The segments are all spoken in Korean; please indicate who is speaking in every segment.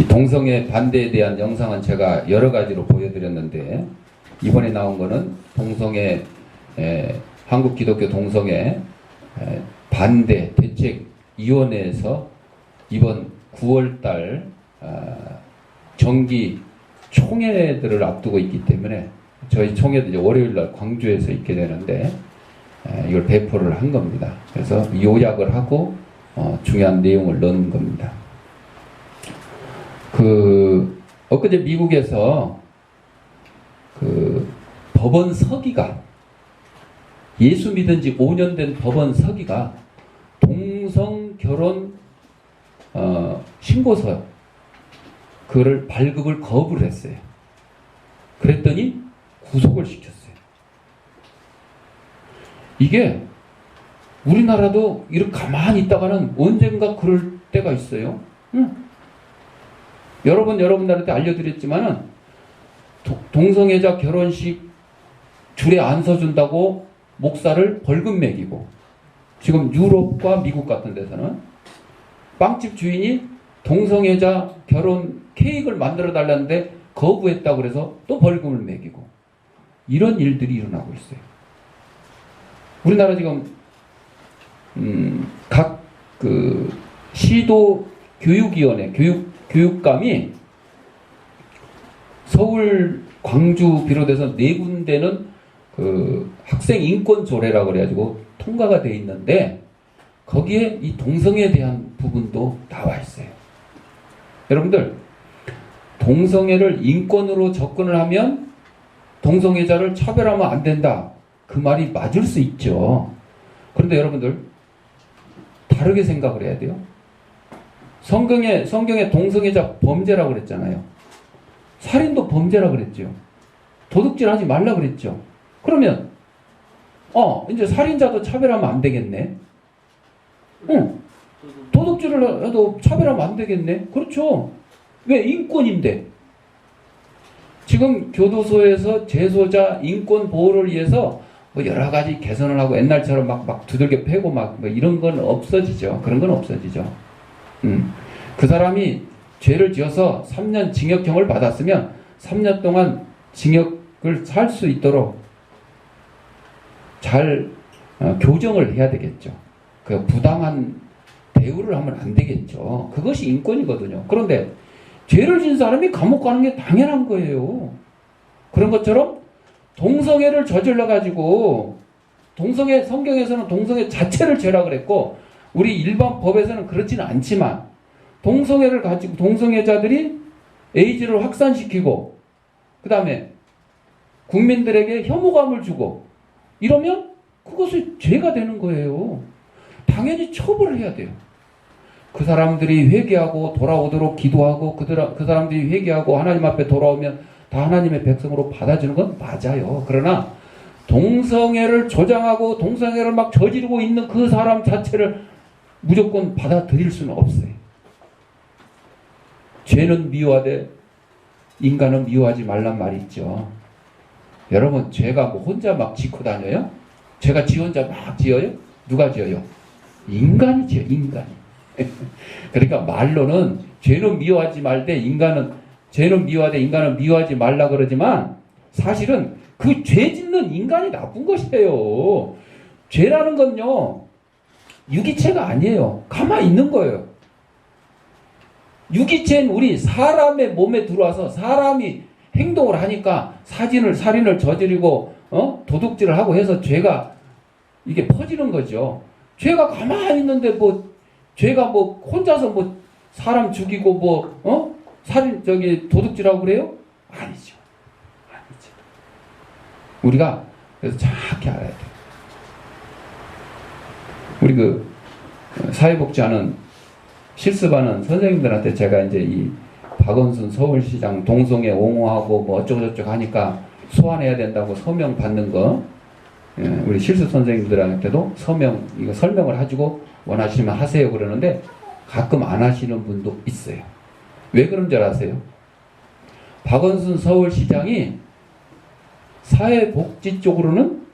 Speaker 1: 동성애 반대에 대한 영상은 제가 여러 가지로 보여드렸는데, 이번에 나온 거는 동성애, 한국기독교 동성애 반대 대책위원회에서 이번 9월달 정기 총회들을 앞두고 있기 때문에 저희 총회도 이제 월요일날 광주에서 있게 되는데 이걸 배포를 한 겁니다. 그래서 요약을 하고 중요한 내용을 넣은 겁니다. 엊그제 미국에서 법원 서기가, 예수 믿은 지 5년 된 법원 서기가 동성 결혼 신고서 그를 발급을 거부를 했어요. 그랬더니 구속을 시켰어요. 이게 우리나라도 이렇게 가만히 있다가는 언젠가 그럴 때가 있어요. 여러분들한테 알려드렸지만은 동성애자 결혼식 줄에 안 서준다고 목사를 벌금 매기고, 지금 유럽과 미국 같은 데서는 빵집 주인이 동성애자 결혼 케이크를 만들어 달라는데 거부했다고 그래서 또 벌금을 매기고, 이런 일들이 일어나고 있어요. 우리나라 지금 각 시도 교육위원회 교육감이 서울, 광주 비롯해서 4군데는 학생 인권 조례라고 그래가지고 통과가 돼 있는데, 거기에 이 동성애에 대한 부분도 나와 있어요. 여러분들, 동성애를 인권으로 접근을 하면 동성애자를 차별하면 안 된다, 그 말이 맞을 수 있죠. 그런데 여러분들, 다르게 생각을 해야 돼요. 성경에 동성애자 범죄라고 그랬잖아요. 살인도 범죄라고 그랬죠. 도둑질 하지 말라 그랬죠. 그러면 이제 살인자도 차별하면 안 되겠네. 도둑질을 해도 차별하면 안 되겠네. 그렇죠. 왜? 인권인데. 지금 교도소에서 재소자 인권 보호를 위해서 뭐 여러 가지 개선을 하고 옛날처럼 막 두들겨 패고 뭐 이런 건 없어지죠. 그런 건 없어지죠. 그 사람이 죄를 지어서 3년 징역형을 받았으면 3년 동안 징역을 살 수 있도록 잘 교정을 해야 되겠죠. 그 부당한 대우를 하면 안 되겠죠. 그것이 인권이거든요. 그런데 죄를 지은 사람이 감옥 가는 게 당연한 거예요. 그런 것처럼 동성애를 저질러 가지고, 성경에서는 동성애 자체를 죄라 그랬고 우리 일반 법에서는 그렇지는 않지만, 동성애를 가지고 동성애자들이 에이즈를 확산시키고 그 다음에 국민들에게 혐오감을 주고 이러면 그것이 죄가 되는 거예요. 당연히 처벌을 해야 돼요. 그 사람들이 회개하고 돌아오도록 기도하고 그 사람들이 회개하고 하나님 앞에 돌아오면 다 하나님의 백성으로 받아주는 건 맞아요. 그러나 동성애를 조장하고 동성애를 막 저지르고 있는 그 사람 자체를 무조건 받아들일 수는 없어요. 죄는 미워하되 인간은 미워하지 말란 말이 있죠. 여러분, 죄가 뭐 혼자 막 짓고 다녀요? 죄가 지 혼자 막 지어요? 누가 지어요? 인간이 지어요. 인간이. 그러니까 말로는 죄는 미워하지 말되 죄는 미워하되 인간은 미워하지 말라 그러지만, 사실은 그 죄 짓는 인간이 나쁜 것이에요. 죄라는 건요, 유기체가 아니에요. 가만히 있는 거예요. 유기체는 우리 사람의 몸에 들어와서 사람이 행동을 하니까 살인을 저지르고 도둑질을 하고 해서 죄가 이게 퍼지는 거죠. 죄가 가만히 있는데 죄가 혼자서 사람 죽이고 도둑질하고 그래요? 아니죠. 우리가 그래서 정확히 알아야 돼요. 우리 사회복지하는 실습하는 선생님들한테 제가 이제 이 박원순 서울시장 동성애 옹호하고 어쩌고저쩌고 하니까 소환해야 된다고 서명 받는 거, 우리 실습 선생님들한테도 이거 설명을 해주고 원하시면 하세요 그러는데 가끔 안 하시는 분도 있어요. 왜 그런 줄 아세요? 박원순 서울시장이 사회복지 쪽으로는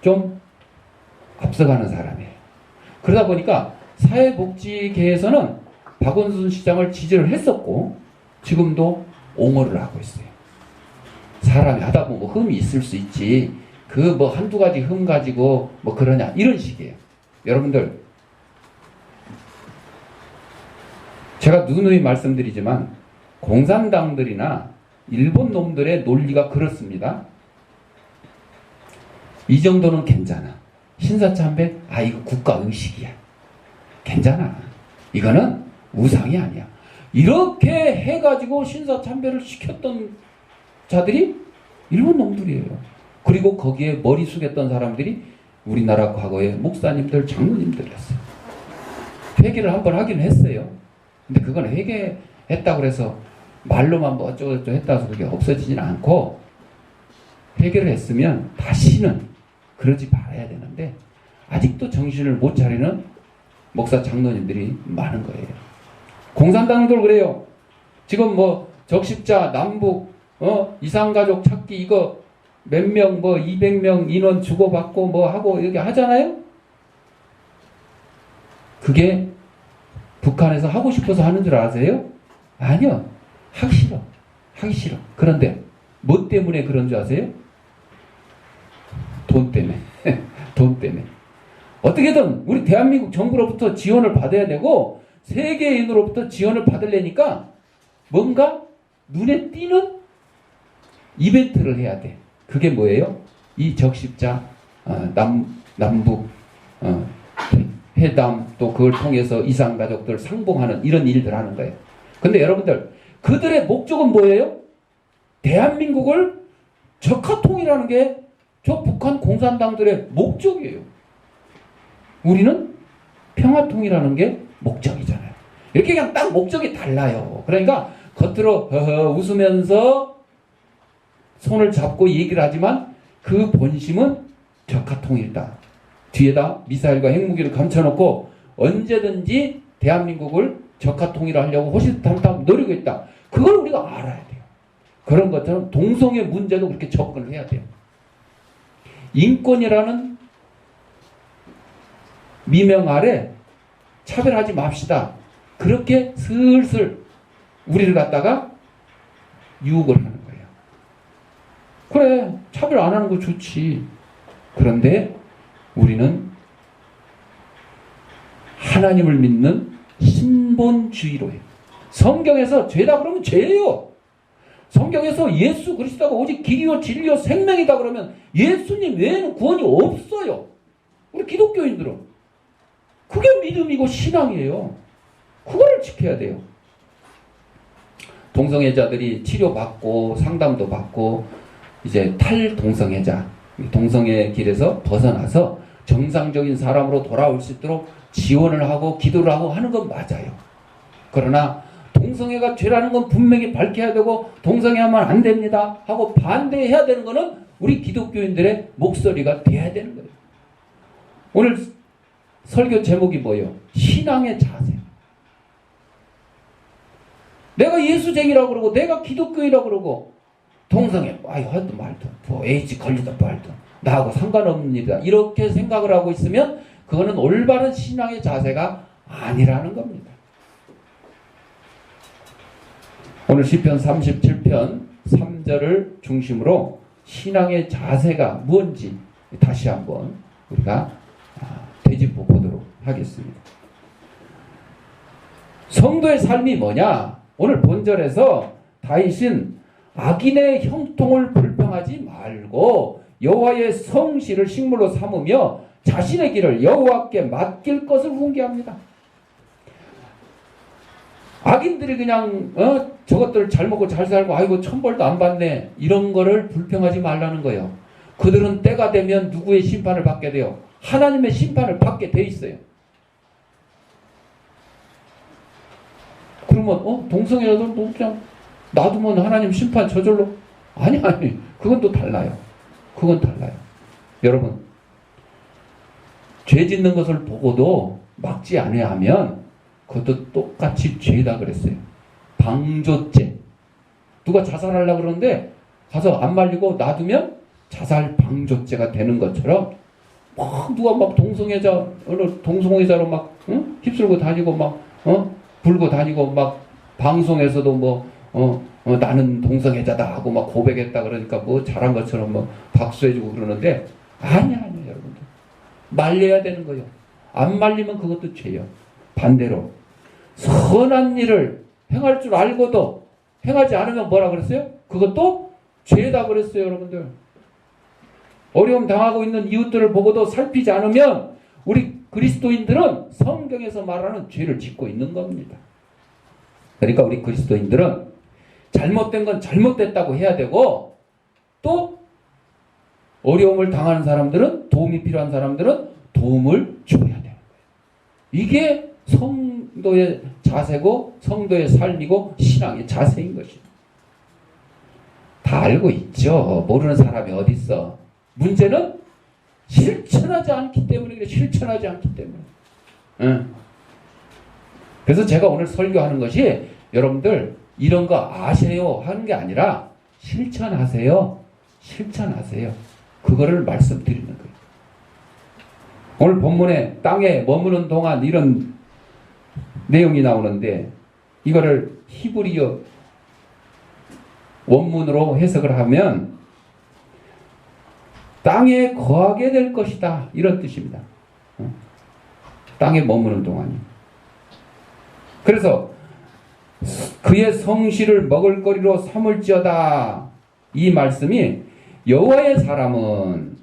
Speaker 1: 좀 앞서가는 사람이에요. 그러다 보니까 사회복지계에서는 박원순 시장을 지지를 했었고, 지금도 옹호를 하고 있어요. 사람이 하다 보면 뭐 흠이 있을 수 있지. 그 뭐 한두 가지 흠 가지고 뭐 그러냐. 이런 식이에요. 여러분들, 제가 누누이 말씀드리지만 공산당들이나 일본 놈들의 논리가 그렇습니다. 이 정도는 괜찮아. 신사참배? 아, 이거 국가의식이야. 괜찮아. 이거는 우상이 아니야. 이렇게 해가지고 신사참배를 시켰던 자들이 일본 놈들이에요. 그리고 거기에 머리 숙였던 사람들이 우리나라 과거의 목사님들, 장로님들이었어요. 회개를 한번 하긴 했어요. 근데 그건 회개했다고 해서 말로만 뭐 어쩌고저쩌고 했다고 해서 그게 없어지진 않고, 회개를 했으면 다시는 그러지 말아야 되는데 아직도 정신을 못 차리는 목사 장로님들이 많은 거예요. 공산당들 그래요. 지금 뭐 적십자, 남북, 이산가족 찾기 이거 몇 명, 뭐 200명 인원 주고받고 뭐 하고 이렇게 하잖아요. 그게 북한에서 하고 싶어서 하는 줄 아세요? 아니요. 하기 싫어. 하기 싫어. 그런데 뭐 때문에 그런 줄 아세요? 돈 때문에. 돈 때문에. 어떻게든 우리 대한민국 정부로부터 지원을 받아야 되고 세계인으로부터 지원을 받으려니까 뭔가 눈에 띄는 이벤트를 해야 돼. 그게 뭐예요? 이 적십자, 남북 회담, 또 그걸 통해서 이산가족들 상봉하는 이런 일들 하는 거예요. 근데 여러분들, 그들의 목적은 뭐예요? 대한민국을 적화통일하는 게 저 북한 공산당들의 목적이에요. 우리는 평화통일하는 게 목적이잖아요. 이렇게 그냥 딱 목적이 달라요. 그러니까 겉으로 웃으면서 손을 잡고 얘기를 하지만 그 본심은 적화통일이다. 뒤에다 미사일과 핵무기를 감춰놓고 언제든지 대한민국을 적화통일하려고 호시탐탐 노리고 있다. 그걸 우리가 알아야 돼요. 그런 것처럼 동성애 문제도 그렇게 접근을 해야 돼요. 인권이라는 미명 아래 차별하지 맙시다. 그렇게 슬슬 우리를 갖다가 유혹을 하는 거예요. 그래, 차별 안 하는 거 좋지. 그런데 우리는 하나님을 믿는 신본주의로 해요. 성경에서 죄다 그러면 죄예요. 성경에서 예수 그리스도가 오직 길이요 진리요 생명이다 그러면 예수님 외에는 구원이 없어요. 우리 기독교인들은. 그게 믿음이고 신앙이에요. 그거를 지켜야 돼요. 동성애자들이 치료받고 상담도 받고 이제 탈동성애자, 동성애 길에서 벗어나서 정상적인 사람으로 돌아올 수 있도록 지원을 하고 기도를 하고 하는 건 맞아요. 그러나 동성애가 죄라는 건 분명히 밝혀야 되고 동성애하면 안 됩니다 하고 반대해야 되는 거는 우리 기독교인들의 목소리가 돼야 되는 거예요. 오늘 설교 제목이 뭐예요? 신앙의 자세. 내가 예수쟁이라고 그러고 내가 기독교인이라고 그러고 동성애 하여튼 말도 뭐 에이즈 걸리든 말든 나하고 상관없는 일이다 이렇게 생각을 하고 있으면 그거는 올바른 신앙의 자세가 아니라는 겁니다. 오늘 시편 37편 3절을 중심으로 신앙의 자세가 뭔지 다시 한번 우리가 되짚어 보도록 하겠습니다. 성도의 삶이 뭐냐? 오늘 본절에서 다윗은 악인의 형통을 불평하지 말고 여호와의 성실을 식물로 삼으며 자신의 길을 여호와께 맡길 것을 훈계합니다. 악인들이 그냥 저것들 잘 먹고 잘 살고 아이고 천벌도 안 받네 이런 거를 불평하지 말라는 거예요. 그들은 때가 되면 누구의 심판을 받게 돼요? 하나님의 심판을 받게 돼 있어요. 그러면 동성애라도 그냥 놔두면 하나님 심판 저절로? 아니 그건 또 달라요. 그건 달라요. 여러분, 죄 짓는 것을 보고도 막지 않아야 하면 그것도 똑같이 죄다 그랬어요. 방조죄. 누가 자살하려고 그러는데 가서 안 말리고 놔두면 자살 방조죄가 되는 것처럼 막 누가 막 동성애자로 막 휩쓸고 다니고 막 불고 다니고 막 방송에서도 뭐 나는 동성애자다 하고 막 고백했다 그러니까 뭐 잘한 것처럼 뭐 박수해주고 그러는데 아니야 여러분들. 말려야 되는 거예요. 안 말리면 그것도 죄요. 반대로 선한 일을 행할 줄 알고도 행하지 않으면 뭐라 그랬어요? 그것도 죄다 그랬어요, 여러분들. 어려움 당하고 있는 이웃들을 보고도 살피지 않으면 우리 그리스도인들은 성경에서 말하는 죄를 짓고 있는 겁니다. 그러니까 우리 그리스도인들은 잘못된 건 잘못됐다고 해야 되고 또 어려움을 당하는 사람들은 도움이 필요한 사람들은 도움을 줘야 되는 거예요. 이게 성도의 자세고 성도의 삶이고 신앙의 자세인 것입니다. 다 알고 있죠. 모르는 사람이 어디 있어. 문제는 실천하지 않기 때문에 그래. 실천하지 않기 때문에. 응. 그래서 제가 오늘 설교하는 것이 여러분들 이런 거 아세요 하는 게 아니라 실천하세요. 실천하세요. 그거를 말씀드리는 거예요. 오늘 본문에 땅에 머무는 동안 이런 내용이 나오는데 이거를 히브리어 원문으로 해석을 하면 땅에 거하게 될 것이다 이런 뜻입니다. 땅에 머무는 동안이. 그래서 그의 성실을 먹을거리로 삼을지어다 이 말씀이 여호와의 사람은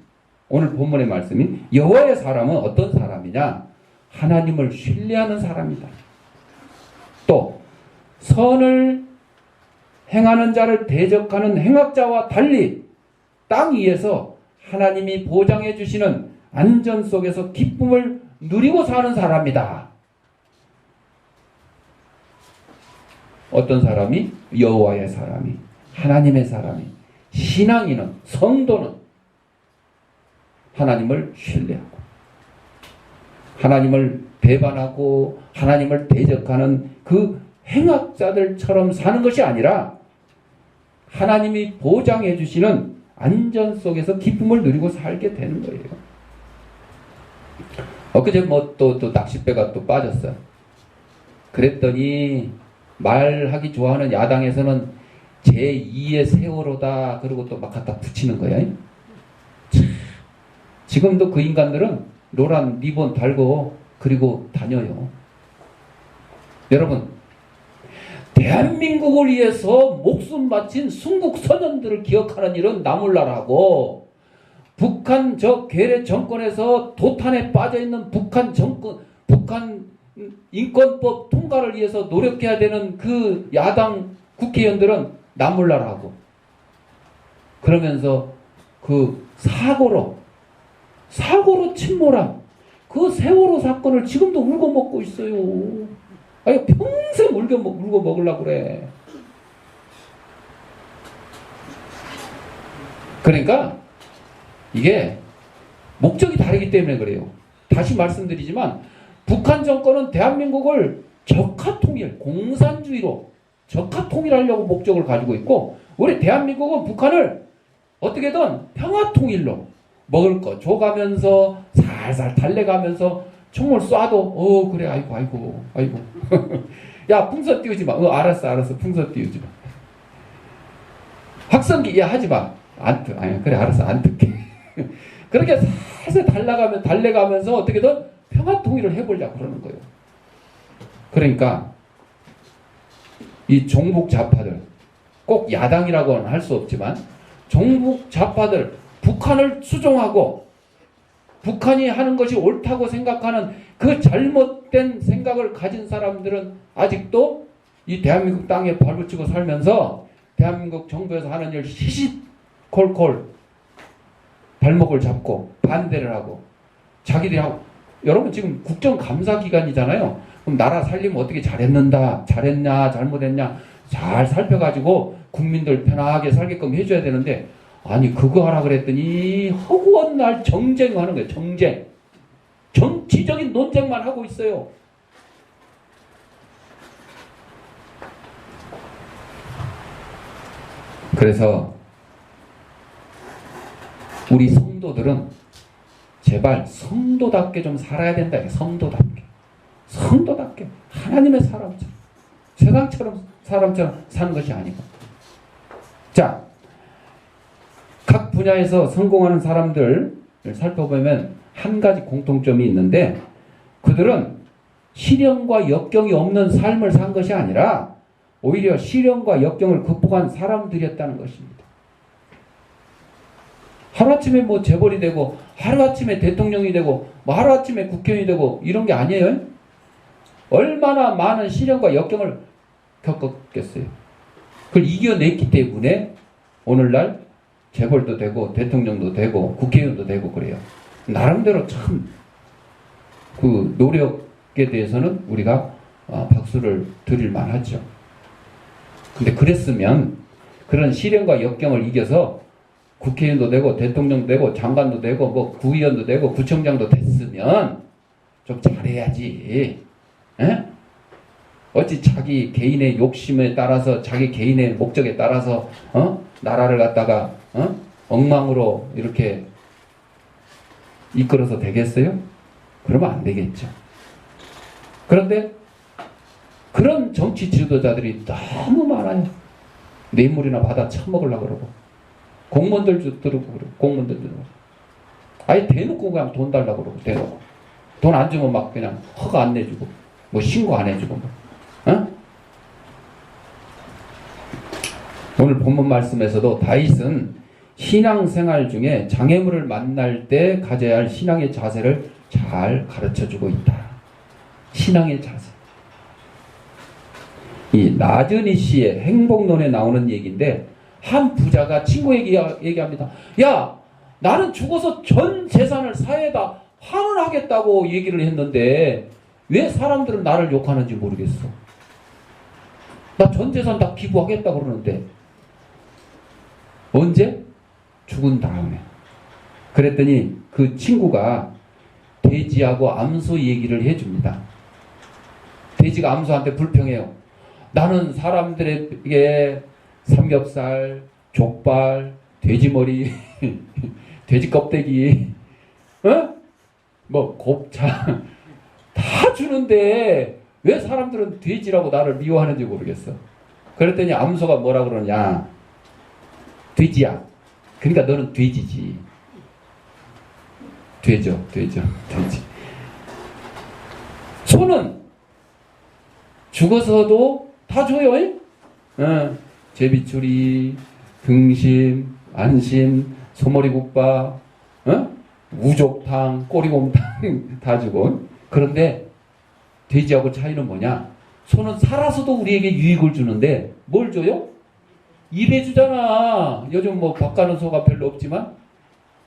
Speaker 1: 오늘 본문의 말씀이 여호와의 사람은 어떤 사람이냐? 하나님을 신뢰하는 사람이다. 또 선을 행하는 자를 대적하는 행악자와 달리 땅 위에서 하나님이 보장해 주시는 안전 속에서 기쁨을 누리고 사는 사람이다. 어떤 사람이? 여호와의 사람이, 하나님의 사람이, 신앙인은, 성도는 하나님을 신뢰하고 하나님을 배반하고 하나님을 대적하는 그 행악자들처럼 사는 것이 아니라 하나님이 보장해 주시는 안전 속에서 기쁨을 누리고 살게 되는 거예요. 엊그제 뭐 또 낚싯배가 또 빠졌어. 그랬더니 말하기 좋아하는 야당에서는 제2의 세월호다 그러고 또 막 갖다 붙이는 거야. 지금도 그 인간들은 노란 리본 달고 그리고 다녀요. 여러분, 대한민국을 위해서 목숨 바친 순국 선원들을 기억하는 일은 나몰라라고 북한 저 괴뢰 정권에서 도탄에 빠져있는 북한 인권법 통과를 위해서 노력해야 되는 그 야당 국회의원들은 나몰라라고 그러면서 그 사고로 침몰한 그 세월호 사건을 지금도 울고 먹고 있어요. 아니 평생 울고 먹으려고 그래. 그러니까 이게 목적이 다르기 때문에 그래요. 다시 말씀드리지만 북한 정권은 대한민국을 적화통일, 공산주의로 적화통일하려고 목적을 가지고 있고 우리 대한민국은 북한을 어떻게든 평화통일로 먹을 거 줘가면서 살살 달래가면서 총을 쏴도 그래 아이고 야 풍선 띄우지 마. 알았어 풍선 띄우지 마. 확성기 야 하지 마. 그래 알았어 안 듣게. 그렇게 살살 달래가면서 어떻게든 평화통일을 해보려고 그러는 거예요. 그러니까 이 종북 좌파들 꼭 야당이라고는 할 수 없지만 종북 좌파들 북한을 수종하고 북한이 하는 것이 옳다고 생각하는 그 잘못된 생각을 가진 사람들은 아직도 이 대한민국 땅에 발붙이고 살면서 대한민국 정부에서 하는 일 시시콜콜 발목을 잡고 반대를 하고 자기들이 하고 여러분 지금 국정감사기간이잖아요. 그럼 나라 살리면 어떻게 잘했냐 잘못했냐 잘 살펴가지고 국민들 편하게 살게끔 해줘야 되는데 아니 그거 하라 그랬더니 허구한 날 정쟁하는 거예요. 정쟁. 정치적인 논쟁만 하고 있어요. 그래서 우리 성도들은 제발 성도답게 좀 살아야 된다. 성도답게 하나님의 사람처럼 세상처럼 사람처럼 사는 것이 아니고. 자, 각 분야에서 성공하는 사람들을 살펴보면 한 가지 공통점이 있는데 그들은 시련과 역경이 없는 삶을 산 것이 아니라 오히려 시련과 역경을 극복한 사람들이었다는 것입니다. 하루아침에 뭐 재벌이 되고 하루아침에 대통령이 되고 뭐 하루아침에 국회의원이 되고 이런 게 아니에요. 얼마나 많은 시련과 역경을 겪었겠어요. 그걸 이겨냈기 때문에 오늘날 재벌도 되고 대통령도 되고 국회의원도 되고 그래요. 나름대로 참 그 노력에 대해서는 우리가 박수를 드릴 만하죠. 근데 그랬으면 그런 시련과 역경을 이겨서 국회의원도 되고 대통령도 되고 장관도 되고 뭐 구의원도 되고 구청장도 됐으면 좀 잘해야지. 에? 어찌 자기 개인의 욕심에 따라서 자기 개인의 목적에 따라서 나라를 갖다가 엉망으로 이렇게 이끌어서 되겠어요? 그러면 안 되겠죠. 그런데 그런 정치 지도자들이 너무 많아요. 뇌물이나 받아 처먹으려고 그러고 공무원들 들고 그러고 공무원들 들고 아예 대놓고 그냥 돈 달라고 그러고 대놓고 돈 안 주면 막 그냥 허가 안 내주고 뭐 신고 안 해주고 뭐. 오늘 본문 말씀에서도 다윗은 신앙생활 중에 장애물을 만날 때 가져야 할 신앙의 자세를 잘 가르쳐주고 있다. 신앙의 자세. 이 나전희 씨의 행복론에 나오는 얘기인데 한 부자가 친구에게 얘기합니다. 야, 나는 죽어서 전 재산을 사회에다 환원하겠다고 얘기를 했는데 왜 사람들은 나를 욕하는지 모르겠어. 나 전 재산 다 기부하겠다고 그러는데 언제? 죽은 다음에. 그랬더니 그 친구가 돼지하고 암소 얘기를 해줍니다. 돼지가 암소한테 불평해요. 나는 사람들에게 삼겹살, 족발, 돼지머리, 돼지 껍데기, 뭐 곱창 다 주는데 왜 사람들은 돼지라고 나를 미워하는지 모르겠어. 그랬더니 암소가 뭐라 그러냐. 돼지야. 그러니까 너는 돼지지. 돼지. 소는 죽어서도 다 줘요. 제비추리, 등심, 안심, 소머리국밥, 우족탕, 꼬리곰탕 다 주고. 그런데 돼지하고 차이는 뭐냐? 소는 살아서도 우리에게 유익을 주는데 뭘 줘요? 일해 주잖아. 요즘 뭐 바가는 소가 별로 없지만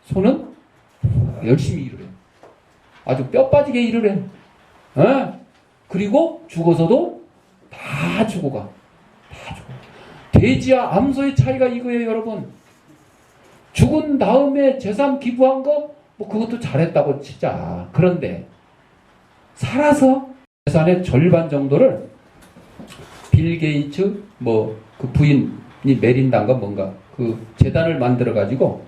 Speaker 1: 소는 열심히 일을 해. 아주 뼈 빠지게 일을 해. 그리고 죽어서도 다 주고 가. 다 주고. 돼지와 암소의 차이가 이거예요, 여러분. 죽은 다음에 재산 기부한 거, 뭐 그것도 잘했다고 치자. 그런데 살아서 재산의 절반 정도를 빌 게이츠, 뭐 그 부인이 메린다인가 뭔가 그 재단을 만들어 가지고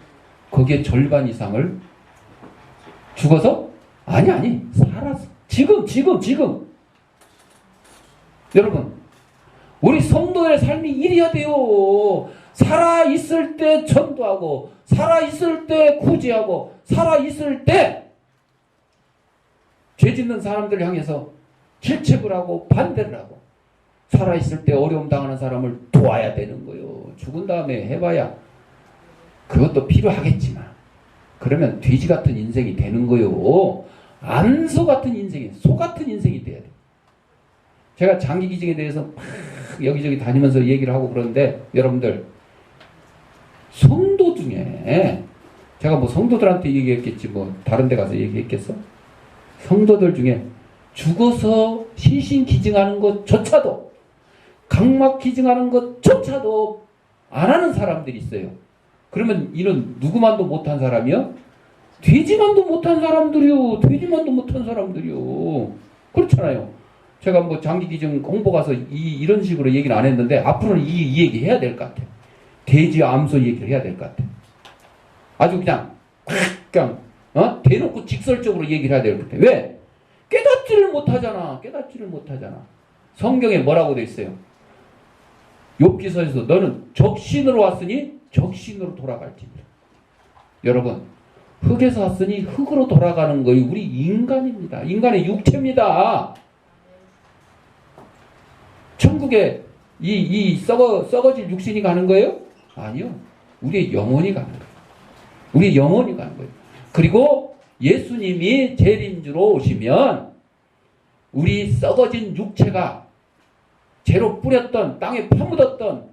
Speaker 1: 거기에 절반 이상을 죽어서 아니 살아서 지금 여러분 우리 성도의 삶이 이래야 돼요. 살아있을 때 전도하고 살아있을 때 구제하고 살아있을 때 죄 짓는 사람들을 향해서 질책을 하고 반대를 하고 살아있을 때 어려움 당하는 사람을 도와야 되는 거예요. 죽은 다음에 해봐야 그것도 필요하겠지만 그러면 돼지 같은 인생이 되는 거예요. 암소 같은 인생이, 소 같은 인생이 돼야 돼. 제가 장기기증에 대해서 막 여기저기 다니면서 얘기를 하고 그러는데 여러분들 성도 중에 제가 뭐 성도들한테 얘기했겠지 뭐 다른 데 가서 얘기했겠어? 성도들 중에 죽어서 신신기증하는 것조차도 각막기증하는 것조차도 안 하는 사람들이 있어요. 그러면 이는 누구만도 못한 사람이요? 돼지만도 못한 사람들이요. 돼지만도 못한 사람들이요. 그렇잖아요. 제가 뭐 장기기증 홍보 가서 이런 식으로 얘기는 안 했는데 앞으로는 이 얘기 해야 될 것 같아요. 돼지 암소 얘기를 해야 될 것 같아요. 아주 그냥 대놓고 직설적으로 얘기를 해야 될 것 같아요. 왜? 깨닫지를 못하잖아. 성경에 뭐라고 돼 있어요? 욥기서에서 너는 적신으로 왔으니 적신으로 돌아갈지니라. 여러분, 흙에서 왔으니 흙으로 돌아가는 거이 우리 인간입니다. 인간의 육체입니다. 천국에 이 썩어질 육신이 가는 거예요? 아니요. 우리의 영혼이 가는 거예요. 우리 영혼이 가는 거예요. 그리고 예수님이 재림주로 오시면 우리 썩어진 육체가 죄로 뿌렸던 땅에 파묻었던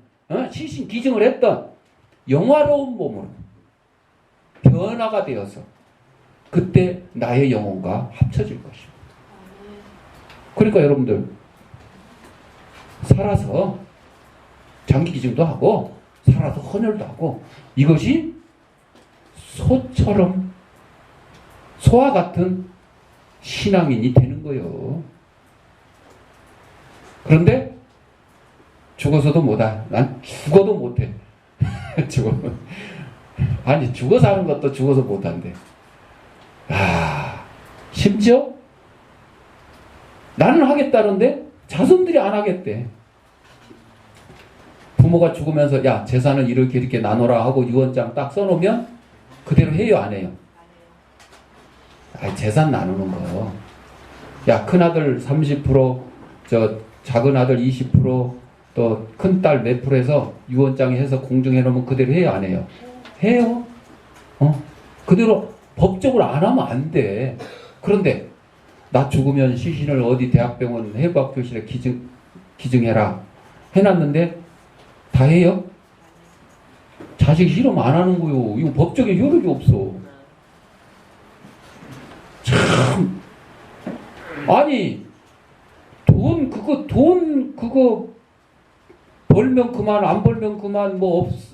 Speaker 1: 신신기증을 했던 영화로운 몸으로 변화가 되어서 그때 나의 영혼과 합쳐질 것입니다. 그러니까 여러분들 살아서 장기기증도 하고 살아서 헌혈도 하고 이것이 소와 같은 신앙인이 되는 거예요. 그런데 죽어서도 못해. 난 죽어도 못해. 아니 죽어서 하는 것도 죽어서 못한대. 심지어 나는 하겠다는데 자손들이 안 하겠대. 부모가 죽으면서 야 재산을 이렇게 나눠라 하고 유언장 딱 써놓으면 그대로 해요 안 해요? 재산 나누는 거. 야 큰아들 30% 저 작은아들 20% 또 큰딸 몇 프로 해서 유언장에 해서 공증해 놓으면 그대로 해요 안 해요? 해요. 그대로 법적으로 안 하면 안 돼. 그런데 나 죽으면 시신을 어디 대학병원 해부학교실에 기증해라 해놨는데 다 해요? 자식 실험 안 하는 거요. 이거 법적인 효력이 없어. 참 아니 돈 그거 벌면 그만 안 벌면 그만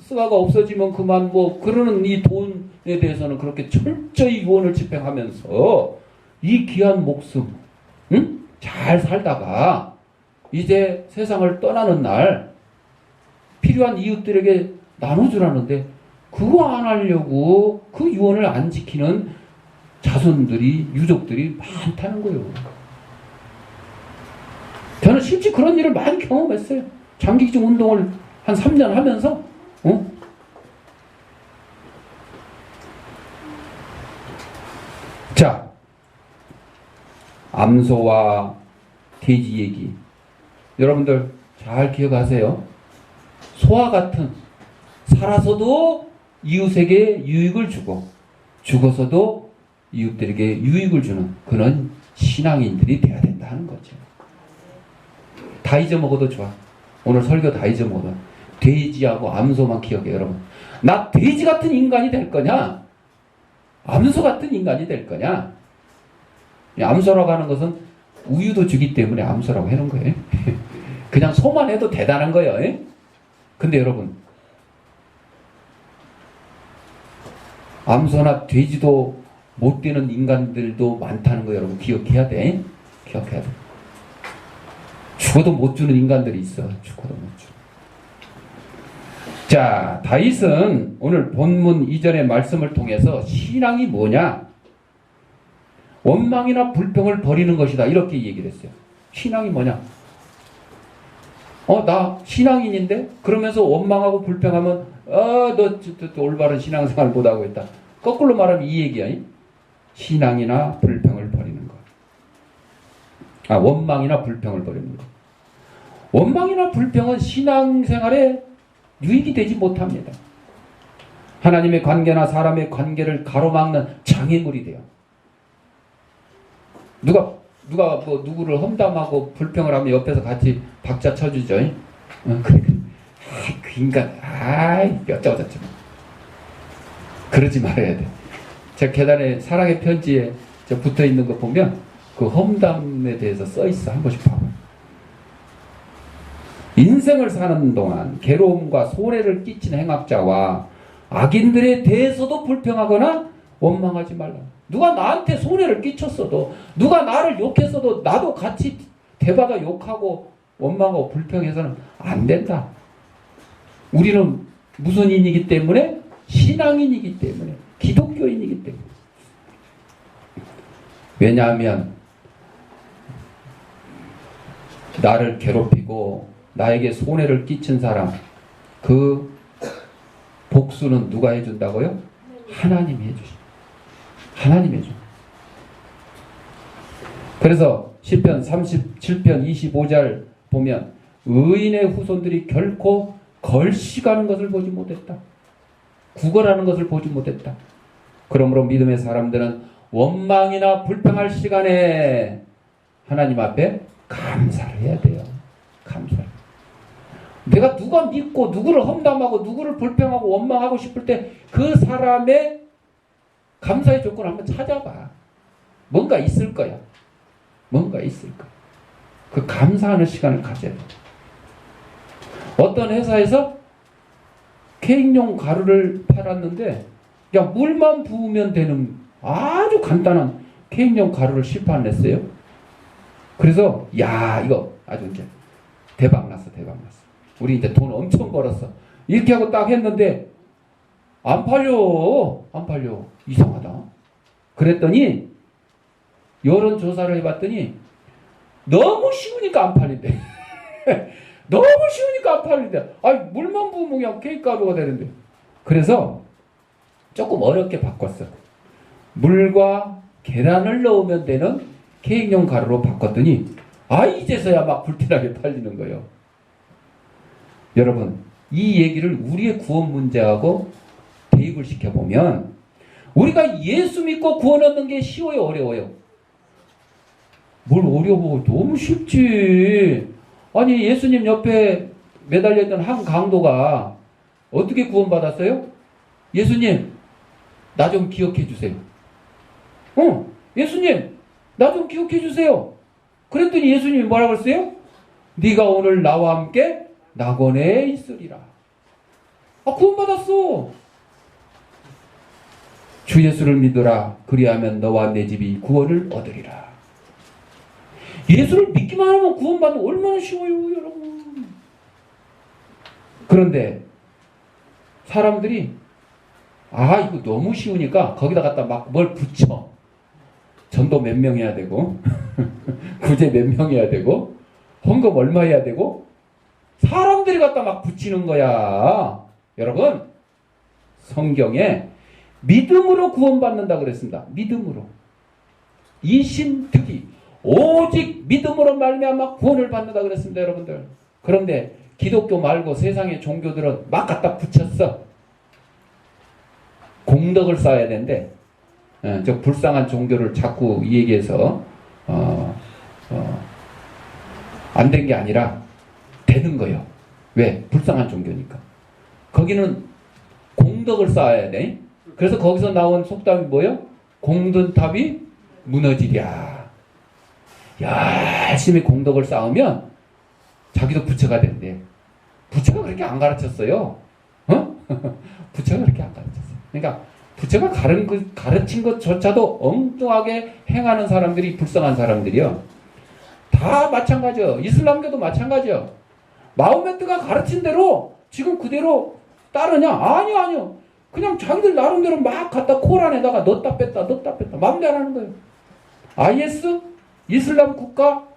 Speaker 1: 쓰가가 없어지면 그만 그러는 이 돈에 대해서는 그렇게 철저히 유언을 집행하면서 이 귀한 목숨 잘 살다가 이제 세상을 떠나는 날 필요한 이웃들에게 나눠주라는데 그거 안 하려고 그 유언을 안 지키는 자손들이 유족들이 많다는 거예요. 저는 실제 그런 일을 많이 경험했어요. 장기기증 운동을 한 3년 하면서 자 암소와 돼지 얘기 여러분들 잘 기억하세요. 소와 같은 살아서도 이웃에게 유익을 주고 죽어서도 이웃들에게 유익을 주는 그런 신앙인들이 돼야 된다 하는 거죠. 다 잊어먹어도 좋아. 오늘 설교 다 잊어먹어도 돼지하고 암소만 기억해. 여러분 나 돼지 같은 인간이 될 거냐 암소 같은 인간이 될 거냐. 암소라고 하는 것은 우유도 주기 때문에 암소라고 해놓은 거예요. 그냥 소만 해도 대단한 거예요. 근데 여러분 암소나 돼지도 못 되는 인간들도 많다는 거 여러분 기억해야 돼. 기억해야 돼. 죽어도 못 주는 인간들이 있어. 죽어도 못 주. 자, 다윗은 오늘 본문 이전의 말씀을 통해서 신앙이 뭐냐? 원망이나 불평을 버리는 것이다. 이렇게 얘기를 했어요. 신앙이 뭐냐? 나 신앙인인데? 그러면서 원망하고 불평하면 너 올바른 신앙생활 못하고 있다. 거꾸로 말하면 이 얘기야. 신앙이나 불평을 버리는 것. 원망이나 불평을 버리는 것. 원망이나 불평은 신앙생활에 유익이 되지 못합니다. 하나님의 관계나 사람의 관계를 가로막는 장애물이 돼요. 누가 누구를 험담하고 불평을 하면 옆에서 같이 박자 쳐주죠. 그 인간, 어쩌고저쩌고. 그러지 말아야 돼. 제가 계단에 사랑의 편지에 붙어 있는 거 보면 그 험담에 대해서 써 있어. 한 번씩 봐봐. 인생을 사는 동안 괴로움과 손해를 끼친 행악자와 악인들에 대해서도 불평하거나 원망하지 말라. 누가 나한테 손해를 끼쳤어도 누가 나를 욕했어도 나도 같이 대받아 욕하고 원망하고 불평해서는 안 된다. 우리는 무슨 인이기 때문에? 신앙인이기 때문에. 기독교인이기 때문에. 왜냐하면 나를 괴롭히고 나에게 손해를 끼친 사람, 그 복수는 누가 해준다고요? 하나님이 해주십니다. 하나님이 해줍니다. 그래서 시편 37편 25절 보면 의인의 후손들이 결코 걸식하는 것을 보지 못했다. 구걸하는 것을 보지 못했다. 그러므로 믿음의 사람들은 원망이나 불평할 시간에 하나님 앞에 감사를 해야 돼요. 감사를. 내가 누가 믿고 누구를 험담하고 누구를 불평하고 원망하고 싶을 때 그 사람의 감사의 조건을 한번 찾아봐. 뭔가 있을 거야. 뭔가 있을 거야. 그 감사하는 시간을 가져야 돼. 어떤 회사에서 케이크용 가루를 팔았는데 그냥 물만 부으면 되는 아주 간단한 케이크용 가루를 시판냈어요. 그래서 야 이거 아주 이제 대박 났어. 우리 이제 돈 엄청 벌었어. 이렇게 하고 딱 했는데 안 팔려. 이상하다. 그랬더니 여론조사를 해봤더니 너무 쉬우니까 안 팔린대. 너무 쉬우니까 안 팔린대. 아니 물만 부으면 그냥 케이크 가루가 되는데. 그래서 조금 어렵게 바꿨어. 물과 계란을 넣으면 되는 케이크용 가루로 바꿨더니 이제서야 막 불티나게 팔리는 거예요. 여러분 이 얘기를 우리의 구원 문제하고 대입을 시켜보면 우리가 예수 믿고 구원 얻는 게 쉬워요, 어려워요? 뭘 어려워? 너무 쉽지. 아니 예수님 옆에 매달려 있던 한 강도가 어떻게 구원받았어요? 예수님 나 좀 기억해 주세요. 예수님 나 좀 기억해 주세요. 그랬더니 예수님이 뭐라고 했어요? 네가 오늘 나와 함께 낙원에 있으리라. 구원받았어. 주 예수를 믿으라. 그리하면 너와 내 집이 구원을 얻으리라. 예수를 믿기만 하면 구원받는 얼마나 쉬워요, 여러분. 그런데 사람들이 이거 너무 쉬우니까 거기다 갖다 막 뭘 붙여. 전도 몇 명 해야 되고 구제 몇 명 해야 되고 헌금 얼마 해야 되고 사람들이 갖다 막 붙이는 거야. 여러분 성경에 믿음으로 구원받는다 그랬습니다. 믿음으로. 이심득이 오직 믿음으로 말미암아 구원을 받는다 그랬습니다. 여러분들. 그런데 기독교 말고 세상의 종교들은 막 갖다 붙였어. 공덕을 쌓아야 되는데 저 불쌍한 종교를 자꾸 이 얘기해서 안 된 게 아니라 되는 거예요. 왜? 불쌍한 종교니까. 거기는 공덕을 쌓아야 돼. 그래서 거기서 나온 속담이 뭐예요? 공든 탑이 무너지랴. 열심히 공덕을 쌓으면 자기도 부처가 된대. 부처가 그렇게 안 가르쳤어요. 부처가 그렇게 안 가르쳤어요. 그러니까 부처가 가르친 것조차도 엉뚱하게 행하는 사람들이 불쌍한 사람들이요. 다 마찬가지요. 이슬람교도 마찬가지요. 마호메트가 가르친 대로 지금 그대로 따르냐? 아니요. 그냥 자기들 나름대로 막 갖다 코란에다가 넣었다 뺐다 마음대로 하는 거예요. IS? 이슬람 국가?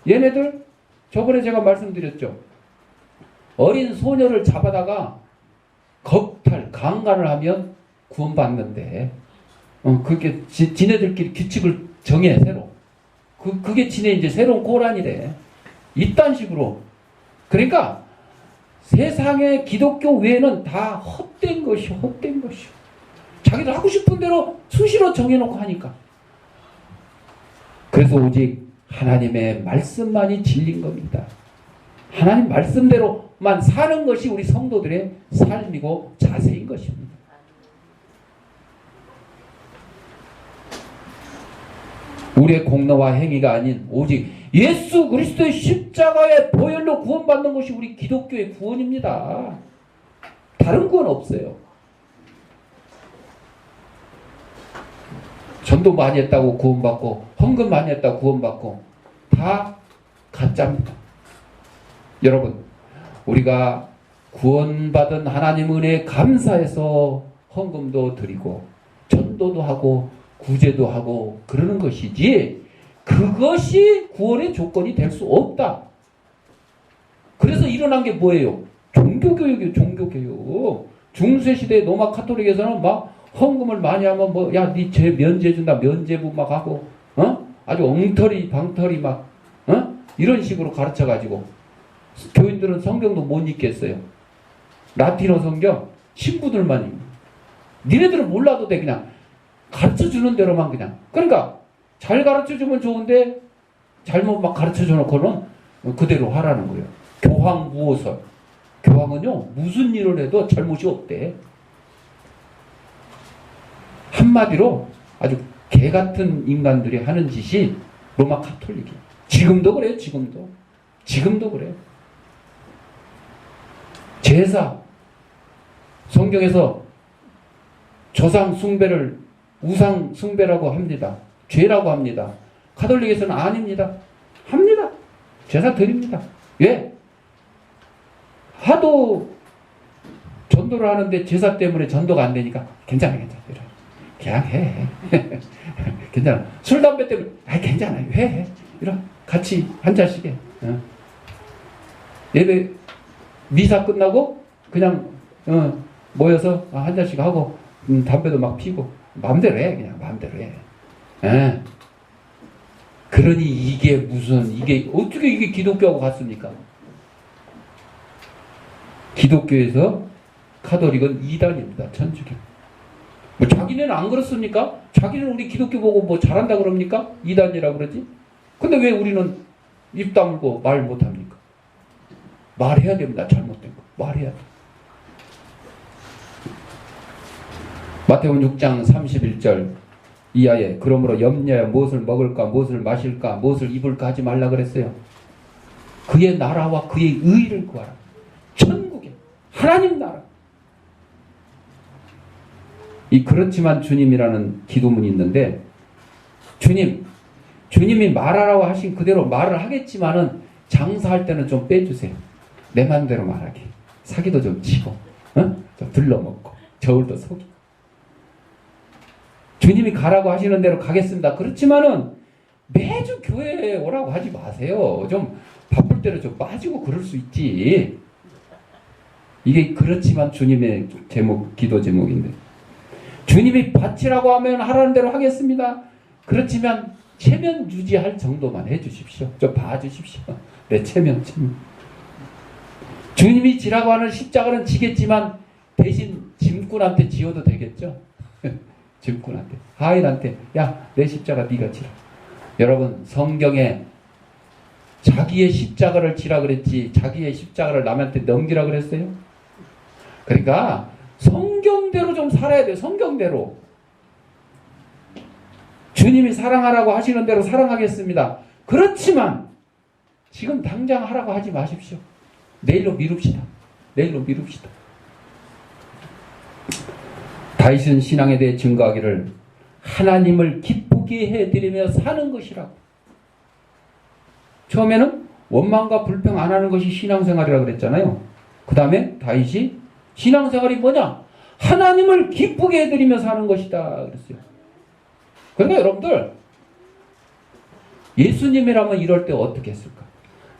Speaker 1: 얘네들 저번에 제가 말씀드렸죠. 어린 소녀를 잡아다가 강간을 하면 구원받는데 그게 지네들끼리 규칙을 정해 새로. 그게 지네 이제 새로운 코란이래. 이딴 식으로. 그러니까 세상의 기독교 외에는 다 헛된 것이요. 자기들 하고 싶은 대로 수시로 정해놓고 하니까. 그래서 오직 하나님의 말씀만이 진리인 겁니다. 하나님 말씀대로만 사는 것이 우리 성도들의 삶이고 자세인 것입니다. 우리의 공로와 행위가 아닌 오직 예수 그리스도의 십자가의 보혈로 구원받는 것이 우리 기독교의 구원입니다. 다른 구원 없어요. 전도 많이 했다고 구원받고 헌금 많이 했다고 구원받고 다 가짜입니다. 여러분 우리가 구원받은 하나님 은혜에 감사해서 헌금도 드리고 전도도 하고 구제도 하고 그러는 것이지 그것이 구원의 조건이 될 수 없다. 그래서 일어난 게 뭐예요? 종교교육이에요. 종교교육. 중세시대 로마 카톨릭에서는 막 헌금을 많이 하면 뭐 야 니 죄 면제해준다 면제부 막 하고 아주 엉터리 방터리 막 이런 식으로 가르쳐가지고 교인들은 성경도 못 읽겠어요. 라틴어 성경 신부들만 읽는. 니네들은 몰라도 돼. 그냥 가르쳐주는 대로만 그냥. 그러니까 잘 가르쳐주면 좋은데 잘못 막 가르쳐줘 놓고는 그대로 하라는 거예요. 교황무호설. 교황은요 무슨 일을 해도 잘못이 없대. 한마디로 아주 개같은 인간들이 하는 짓이 로마 카톨릭이에요. 지금도 그래요. 지금도 그래요. 제사 성경에서 조상 숭배를 우상 숭배라고 합니다. 죄라고 합니다. 카톨릭에서는 아닙니다. 합니다. 제사 드립니다. 왜? 하도 전도를 하는데 제사 때문에 전도가 안 되니까 괜찮아. 그냥 해. 괜찮아. 술 담배 때문에 괜찮아. 해. 이런 같이 한 잔씩 해. 예배 미사 끝나고 그냥 모여서 한 잔씩 하고 담배도 막 피고 마음대로 해. 그냥 마음대로 해. 그러니 이게 어떻게 이게 기독교하고 같습니까? 기독교에서 카톨릭은 이단입니다. 천주교. 뭐 자기네는 안 그렇습니까? 자기는 우리 기독교 보고 뭐 잘한다 그럽니까? 이단이라고 그러지? 근데 왜 우리는 입 다물고 말 못합니까? 말해야 됩니다. 잘못된 거. 말해야 돼. 마태복음 6장 31절 이하에 그러므로 염려하여 무엇을 먹을까 무엇을 마실까 무엇을 입을까 하지 말라 그랬어요. 그의 나라와 그의 의를 구하라. 천국에 하나님 나라. 이 그렇지만 주님이라는 기도문이 있는데 주님이 말하라고 하신 그대로 말을 하겠지만은 장사할 때는 좀 빼주세요. 내 맘대로 말하게. 사기도 좀 치고 좀 들러먹고 저울도 속이고 주님이 가라고 하시는 대로 가겠습니다. 그렇지만은 매주 교회에 오라고 하지 마세요. 좀 바쁠 때는 좀 빠지고 그럴 수 있지. 이게 그렇지만 주님의 기도 제목인데 주님이 바치라고 하면 하라는 대로 하겠습니다. 그렇지만 체면 유지할 정도만 해주십시오. 좀 봐주십시오. 내 체면. 주님이 지라고 하는 십자가는 지겠지만 대신 짐꾼한테 지어도 되겠죠? 짐꾼한테 하인한테 야 내 십자가 네가 지라. 여러분 성경에 자기의 십자가를 지라 그랬지 자기의 십자가를 남한테 넘기라 그랬어요? 그러니까 성경대로 좀 살아야 돼요. 성경대로. 주님이 사랑하라고 하시는 대로 사랑하겠습니다. 그렇지만 지금 당장 하라고 하지 마십시오. 내일로 미룹시다. 다윗은 신앙에 대해 증거하기를 하나님을 기쁘게 해드리며 사는 것이라고. 처음에는 원망과 불평 안 하는 것이 신앙생활이라고 그랬잖아요. 그 다음에 다윗이 신앙생활이 뭐냐? 하나님을 기쁘게 해드리며 사는 것이다 그랬어요. 그러니까 여러분들 예수님이라면 이럴 때 어떻게 했을까?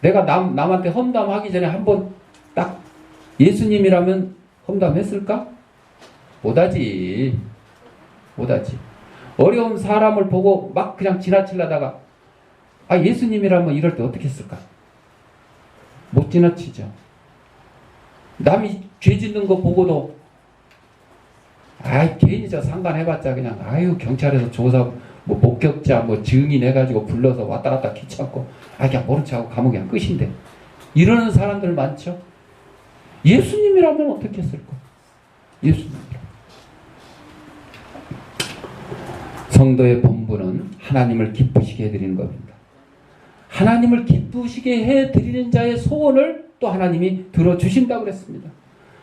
Speaker 1: 내가 남한테 험담하기 전에 한번 딱 예수님이라면 험담했을까? 못하지. 어려운 사람을 보고 막 그냥 지나치려다가 예수님이라면 이럴 때 어떻게 했을까? 못 지나치죠. 남이 죄 짓는 거 보고도 괜히 저 상관해봤자 그냥 경찰에서 조사 뭐 목격자 뭐 증인 해가지고 불러서 왔다 갔다 귀찮고 그냥 모른 척하고 가면 그냥 끝인데 이러는 사람들 많죠. 예수님이라면 어떻게 했을까? 예수님이라면. 성도의 본분은 하나님을 기쁘시게 해드리는 겁니다. 하나님을 기쁘시게 해드리는 자의 소원을 또 하나님이 들어주신다고 그랬습니다.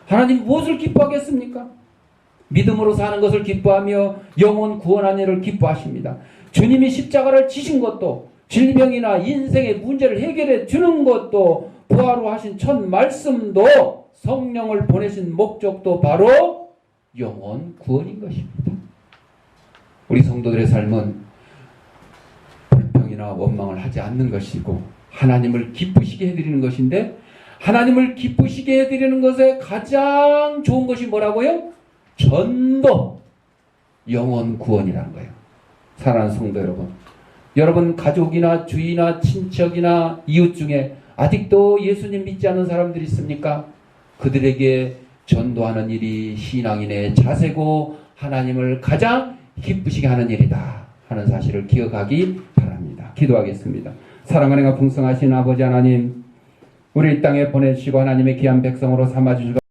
Speaker 1: 하나님 무엇을 기뻐하겠습니까? 믿음으로 사는 것을 기뻐하며 영혼 구원한 일을 기뻐하십니다. 주님이 십자가를 지신 것도 질병이나 인생의 문제를 해결해 주는 것도 부활로 하신 첫 말씀도 성령을 보내신 목적도 바로 영혼 구원인 것입니다. 우리 성도들의 삶은 불평이나 원망을 하지 않는 것이고 하나님을 기쁘시게 해드리는 것인데 하나님을 기쁘시게 해드리는 것에 가장 좋은 것이 뭐라고요? 전도, 영혼 구원이라는 거예요. 사랑하는 성도 여러분, 여러분 가족이나 주위나 친척이나 이웃 중에 아직도 예수님 믿지 않는 사람들이 있습니까? 그들에게 전도하는 일이 신앙인의 자세고 하나님을 가장 기쁘시게 하는 일이다 하는 사실을 기억하기 바랍니다. 기도하겠습니다. 사랑하는 풍성하신 아버지 하나님, 우리 이 땅에 보내주시고 하나님의 귀한 백성으로 삼아주시고